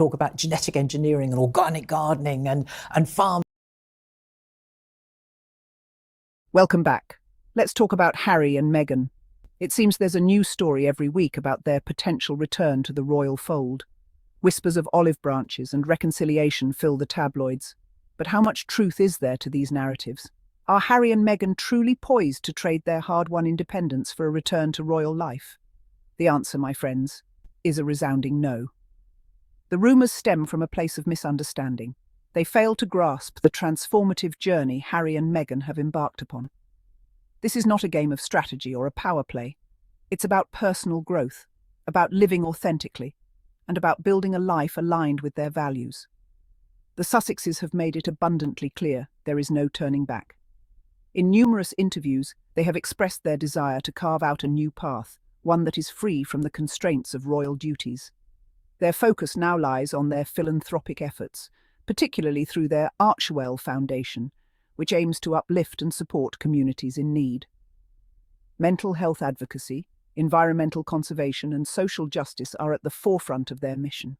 talk about genetic engineering and organic gardening and farm. Welcome back. Let's talk about Harry and Meghan. It seems there's a new story every week about their potential return to the royal fold. Whispers of olive branches and reconciliation fill the tabloids. But how much truth is there to these narratives? Are Harry and Meghan truly poised to trade their hard-won independence for a return to royal life? The answer, my friends, is a resounding no. The rumours stem from a place of misunderstanding. They fail to grasp the transformative journey Harry and Meghan have embarked upon. This is not a game of strategy or a power play. It's about personal growth, about living authentically, and about building a life aligned with their values. The Sussexes have made it abundantly clear there is no turning back. In numerous interviews, they have expressed their desire to carve out a new path, one that is free from the constraints of royal duties. Their focus now lies on their philanthropic efforts, particularly through their Archewell Foundation, which aims to uplift and support communities in need. Mental health advocacy, environmental conservation, and social justice are at the forefront of their mission.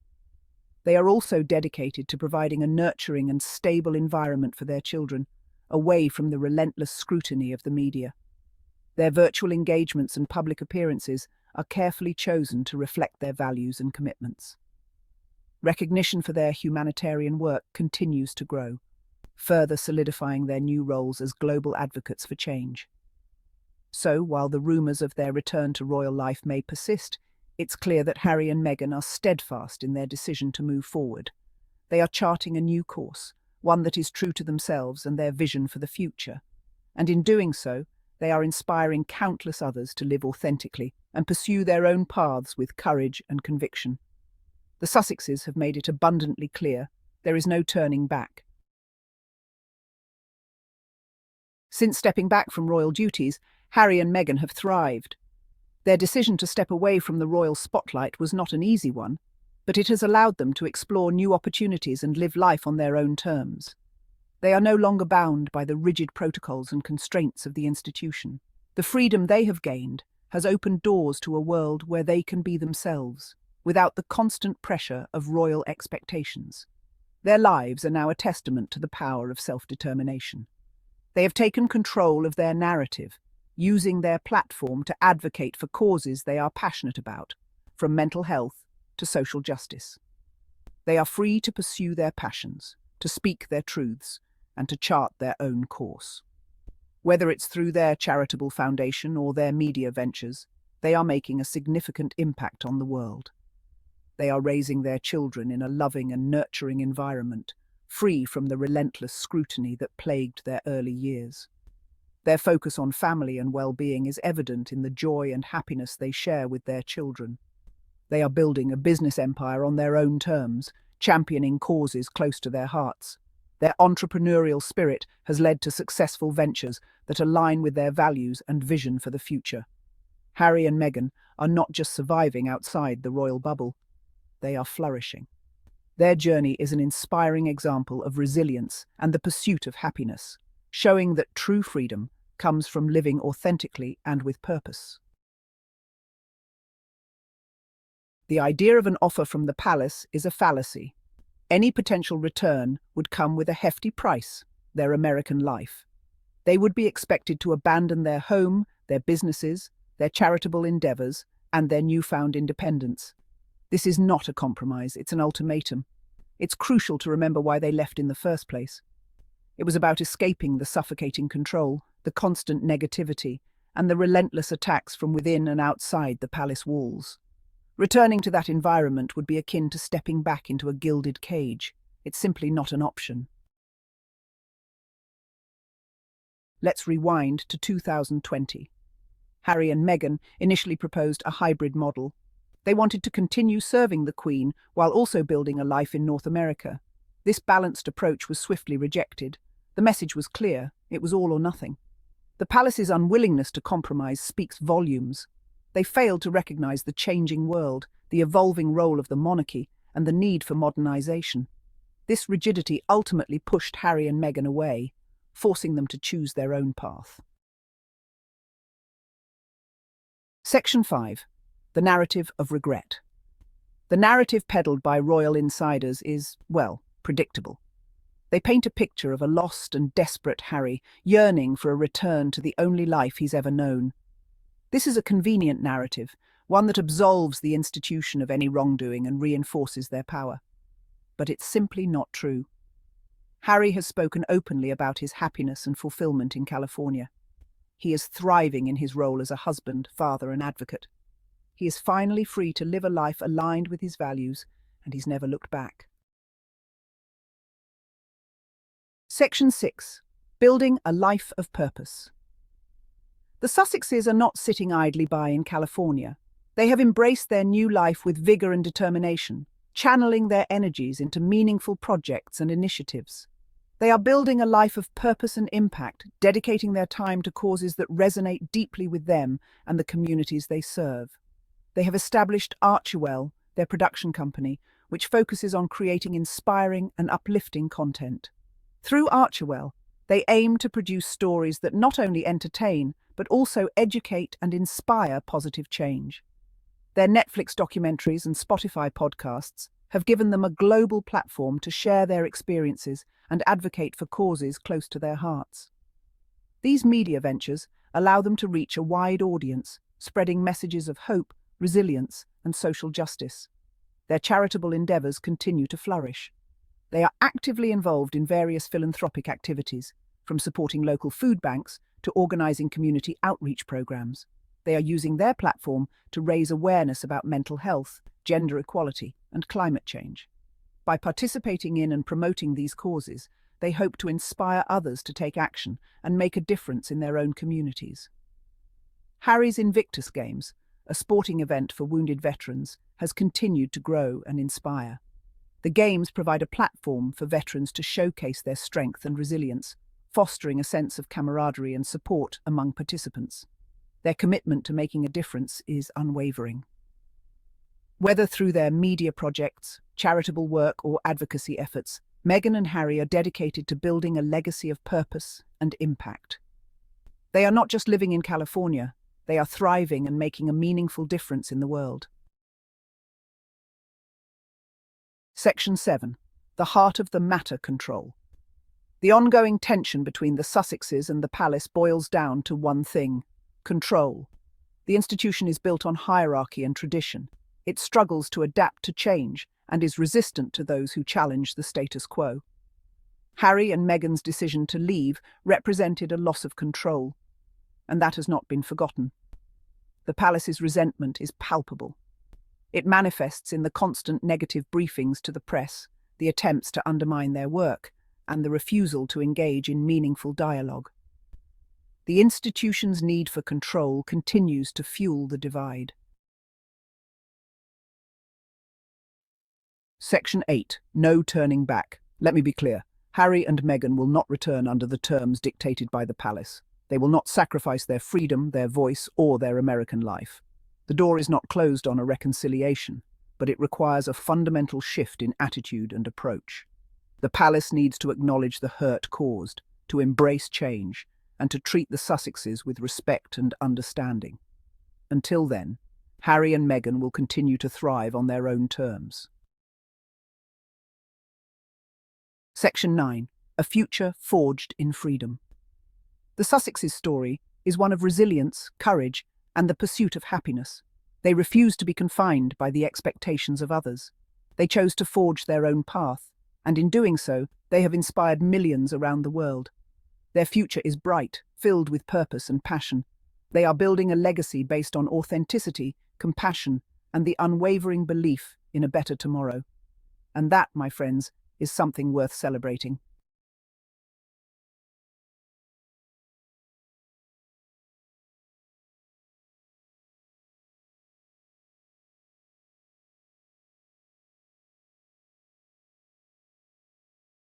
They are also dedicated to providing a nurturing and stable environment for their children, away from the relentless scrutiny of the media. Their virtual engagements and public appearances are carefully chosen to reflect their values and commitments. Recognition for their humanitarian work continues to grow, further solidifying their new roles as global advocates for change. So, while the rumours of their return to royal life may persist, it's clear that Harry and Meghan are steadfast in their decision to move forward. They are charting a new course, one that is true to themselves and their vision for the future. And in doing so, they are inspiring countless others to live authentically and pursue their own paths with courage and conviction. The Sussexes have made it abundantly clear there is no turning back. Since stepping back from royal duties, Harry and Meghan have thrived. Their decision to step away from the royal spotlight was not an easy one, but it has allowed them to explore new opportunities and live life on their own terms. They are no longer bound by the rigid protocols and constraints of the institution. The freedom they have gained has opened doors to a world where they can be themselves, without the constant pressure of royal expectations. Their lives are now a testament to the power of self-determination. They have taken control of their narrative, using their platform to advocate for causes they are passionate about, from mental health to social justice. They are free to pursue their passions, to speak their truths, and to chart their own course. Whether it's through their charitable foundation or their media ventures, they are making a significant impact on the world. They are raising their children in a loving and nurturing environment, free from the relentless scrutiny that plagued their early years. Their focus on family and well-being is evident in the joy and happiness they share with their children. They are building a business empire on their own terms, championing causes close to their hearts. Their entrepreneurial spirit has led to successful ventures that align with their values and vision for the future. Harry and Meghan are not just surviving outside the royal bubble, they are flourishing. Their journey is an inspiring example of resilience and the pursuit of happiness, showing that true freedom comes from living authentically and with purpose. The idea of an offer from the palace is a fallacy. Any potential return would come with a hefty price, their American life. They would be expected to abandon their home, their businesses, their charitable endeavours, and their newfound independence. This is not a compromise, it's an ultimatum. It's crucial to remember why they left in the first place. It was about escaping the suffocating control, the constant negativity, and the relentless attacks from within and outside the palace walls. Returning to that environment would be akin to stepping back into a gilded cage. It's simply not an option. Let's rewind to 2020. Harry and Meghan initially proposed a hybrid model. They wanted to continue serving the Queen while also building a life in North America. This balanced approach was swiftly rejected. The message was clear: it was all or nothing. The palace's unwillingness to compromise speaks volumes. They failed to recognize the changing world, the evolving role of the monarchy, and the need for modernization. This rigidity ultimately pushed Harry and Meghan away, forcing them to choose their own path. Section 5. The narrative of regret. The narrative peddled by royal insiders is, well, predictable. They paint a picture of a lost and desperate Harry, yearning for a return to the only life he's ever known. This is a convenient narrative, one that absolves the institution of any wrongdoing and reinforces their power. But it's simply not true. Harry has spoken openly about his happiness and fulfillment in California. He is thriving in his role as a husband, father, and advocate. He is finally free to live a life aligned with his values, and he's never looked back. Section 6. Building a life of purpose. The Sussexes are not sitting idly by in California. They have embraced their new life with vigour and determination, channeling their energies into meaningful projects and initiatives. They are building a life of purpose and impact, dedicating their time to causes that resonate deeply with them and the communities they serve. They have established Archewell, their production company, which focuses on creating inspiring and uplifting content. Through Archewell, they aim to produce stories that not only entertain, but also educate and inspire positive change. Their Netflix documentaries and Spotify podcasts have given them a global platform to share their experiences and advocate for causes close to their hearts. These media ventures allow them to reach a wide audience, spreading messages of hope, resilience, and social justice. Their charitable endeavours continue to flourish. They are actively involved in various philanthropic activities, from supporting local food banks to organising community outreach programmes. They are using their platform to raise awareness about mental health, gender equality, and climate change. By participating in and promoting these causes, they hope to inspire others to take action and make a difference in their own communities. Harry's Invictus Games, a sporting event for wounded veterans, has continued to grow and inspire. The Games provide a platform for veterans to showcase their strength and resilience, fostering a sense of camaraderie and support among participants. Their commitment to making a difference is unwavering. Whether through their media projects, charitable work, or advocacy efforts, Meghan and Harry are dedicated to building a legacy of purpose and impact. They are not just living in California, they are thriving and making a meaningful difference in the world. Section 7. The heart of the matter: control. The ongoing tension between the Sussexes and the palace boils down to one thing: control. The institution is built on hierarchy and tradition. It struggles to adapt to change and is resistant to those who challenge the status quo. Harry and Meghan's decision to leave represented a loss of control, and that has not been forgotten. The palace's resentment is palpable. It manifests in the constant negative briefings to the press, the attempts to undermine their work, and the refusal to engage in meaningful dialogue. The institution's need for control continues to fuel the divide. Section 8. No turning back. Let me be clear. Harry and Meghan will not return under the terms dictated by the palace. They will not sacrifice their freedom, their voice, or their American life. The door is not closed on a reconciliation, but it requires a fundamental shift in attitude and approach. The palace needs to acknowledge the hurt caused, to embrace change, and to treat the Sussexes with respect and understanding. Until then, Harry and Meghan will continue to thrive on their own terms. Section 9. A future forged in freedom. The Sussexes' story is one of resilience, courage, and the pursuit of happiness. They refused to be confined by the expectations of others. They chose to forge their own path, and in doing so, they have inspired millions around the world. Their future is bright, filled with purpose and passion. They are building a legacy based on authenticity, compassion, and the unwavering belief in a better tomorrow. And that, my friends, is something worth celebrating.